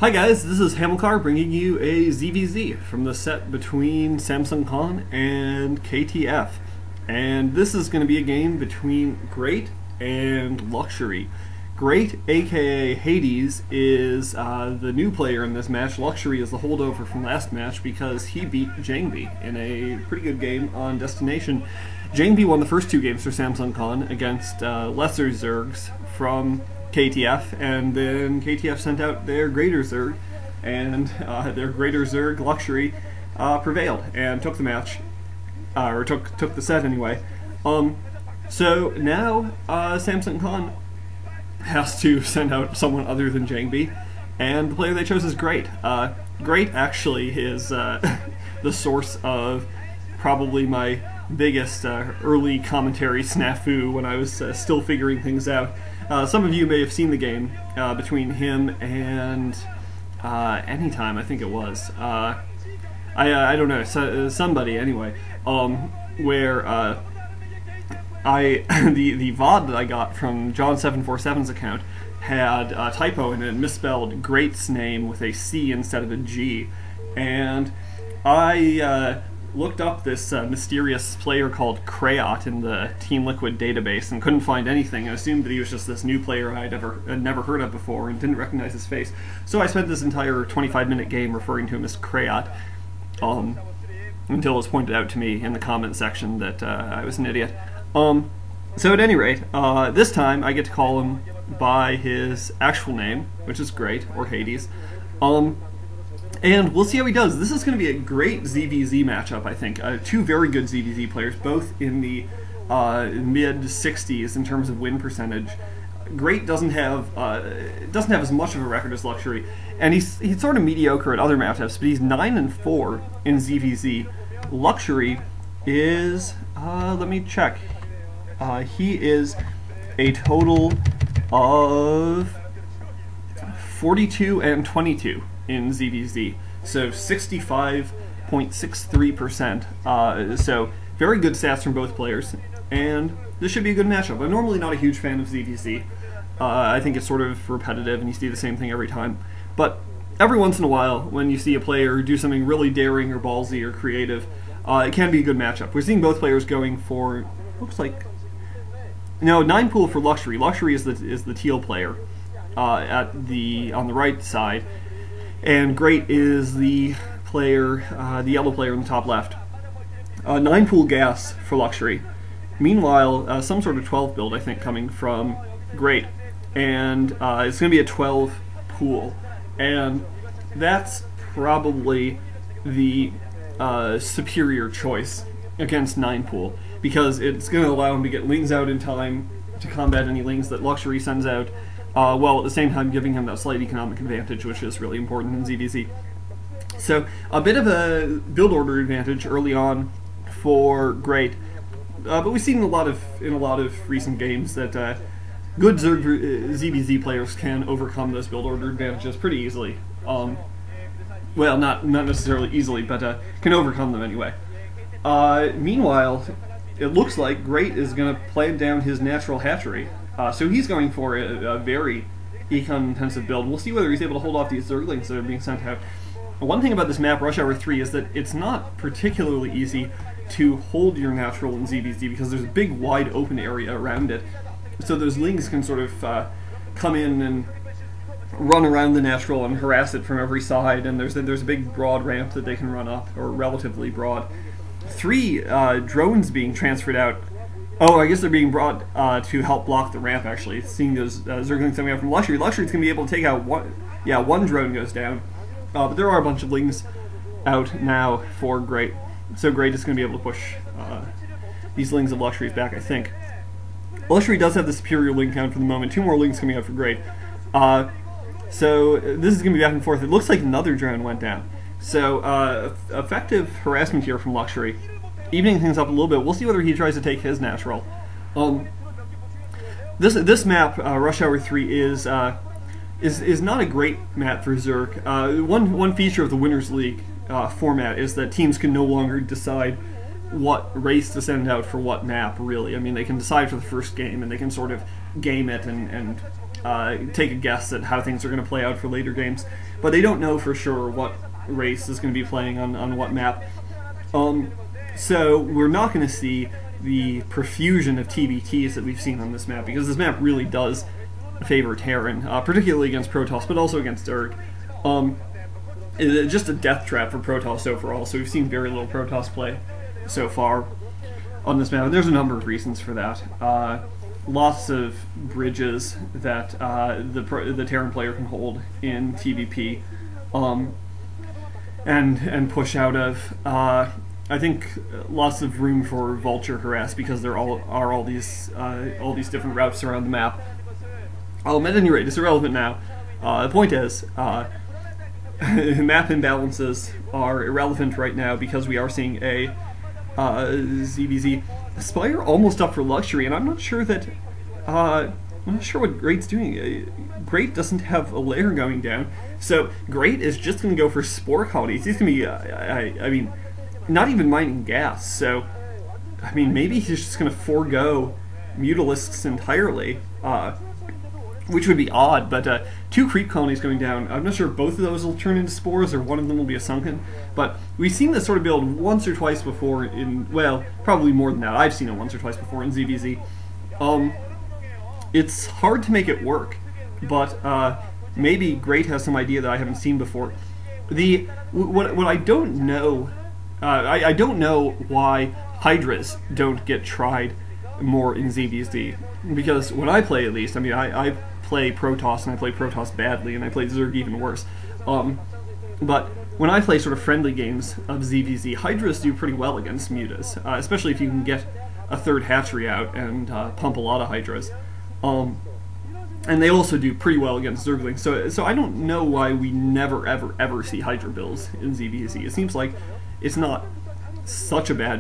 Hi guys, this is Hamilcar bringing you a ZVZ from the set between Samsung Con and KTF. And this is going to be a game between Great and Luxury. Great, aka Hades, is the new player in this match. Luxury is the holdover from last match because he beat Jangby in a pretty good game on Destination. Jangby won the first two games for Samsung Con against lesser Zergs from KTF, and then KTF sent out their greater Zerg, and their greater Zerg, Luxury, prevailed and took the match, or took the set anyway. So now Samsung Con has to send out someone other than Jangby, and the player they chose is Great. Great actually is the source of probably my biggest early commentary snafu when I was still figuring things out. Some of you may have seen the game between him and Anytime, I think it was. I don't know, somebody anyway, where the VOD that I got from John747's account had a typo in it and misspelled Great's name with a C instead of a G, and I looked up this mysterious player called Krayot in the Team Liquid database and couldn't find anything. I assumed that he was just this new player I'd never heard of before and didn't recognize his face. So I spent this entire 25-minute game referring to him as Krayot, until it was pointed out to me in the comment section that I was an idiot. So at any rate, this time I get to call him by his actual name, which is Great, or Hades. And we'll see how he does. This is going to be a great ZVZ matchup, I think. Two very good ZVZ players, both in the mid-60s in terms of win percentage. Great doesn't have as much of a record as Luxury, and he's sort of mediocre at other matchups, but he's 9-4 in ZVZ. Luxury is, let me check. He is a total of 42-22. In ZVZ, so 65.63%. So very good stats from both players, and this should be a good matchup. I'm normally not a huge fan of ZVZ. I think it's sort of repetitive and you see the same thing every time. But every once in a while, when you see a player do something really daring or ballsy or creative, it can be a good matchup. We're seeing both players going for, looks like, no, 9 pool for Luxury. Luxury is the Teal player on the right side. And Great is the player, the yellow player in the top left. 9 pool gas for Luxury. Meanwhile, some sort of 12 build, I think, coming from Great. And it's going to be a 12 pool. And that's probably the superior choice against 9 pool, because it's going to allow him to get lings out in time to combat any lings that Luxury sends out, while at the same time giving him that slight economic advantage, which is really important in ZVZ. So a bit of a build order advantage early on for Great, but we've seen in a lot of recent games that good ZVZ players can overcome those build order advantages pretty easily. Well, not necessarily easily, but can overcome them anyway. Meanwhile, it looks like Great is going to play down his natural hatchery. So he's going for a very econ-intensive build. We'll see whether he's able to hold off these Zerglings that are being sent out. One thing about this map, Rush Hour 3, is that it's not particularly easy to hold your natural in ZVZ because there's a big, wide, open area around it. So those lings can sort of come in and run around the natural and harass it from every side, and there's a big, broad ramp that they can run up, or relatively broad. 3 drones being transferred out. Oh, I guess they're being brought to help block the ramp, actually. Seeing those Zerglings coming out from Luxury. Luxury's going to be able to take out one... Yeah, one drone goes down. But there are a bunch of lings out now for Great. So Great is going to be able to push these lings of Luxury's back, I think. Luxury does have the superior ling count for the moment. 2 more lings coming out for Great. So this is going to be back and forth. It looks like another drone went down. So effective harassment here from Luxury. Evening things up a little bit. We'll see whether he tries to take his natural. This map, Rush Hour 3, is not a great map for Zerg. One feature of the Winners League format is that teams can no longer decide what race to send out for what map, really. I mean, they can decide for the first game, and they can sort of game it and take a guess at how things are going to play out for later games, but they don't know for sure what race is going to be playing on what map. So we're not going to see the profusion of TBTs that we've seen on this map, because this map really does favor Terran, particularly against Protoss, but also against Zerg. It's just a death trap for Protoss overall, so we've seen very little Protoss play so far on this map, and there's a number of reasons for that. Lots of bridges that the Terran player can hold in TVP, and push out of. I think lots of room for vulture harass, because there are all these different routes around the map. At any rate, it's irrelevant now. The point is, map imbalances are irrelevant right now, because we are seeing a ZVZ Spire almost up for luxury, and I'm not sure that I'm not sure what Great's doing. Great doesn't have a layer going down, so Great is just going to go for spore colonies. He's going to be, I mean, not even mining gas. So, I mean, maybe he's just going to forego Mutalisks entirely, which would be odd. But 2 creep colonies going down. I'm not sure if both of those will turn into spores or one of them will be a sunken. But we've seen this sort of build once or twice before in, well, probably more than that. I've seen it once or twice before in ZVZ. It's hard to make it work, but maybe Great has some idea that I haven't seen before. What I don't know, I don't know why Hydras don't get tried more in ZVZ, because when I play, at least, I mean, I play Protoss, and I play Protoss badly, and I play Zerg even worse. But when I play sort of friendly games of ZVZ, Hydras do pretty well against Mutas, especially if you can get a 3rd hatchery out and pump a lot of Hydras. And they also do pretty well against Zerglings, so I don't know why we never, ever, ever see Hydra builds in ZVZ. It seems like it's not such a bad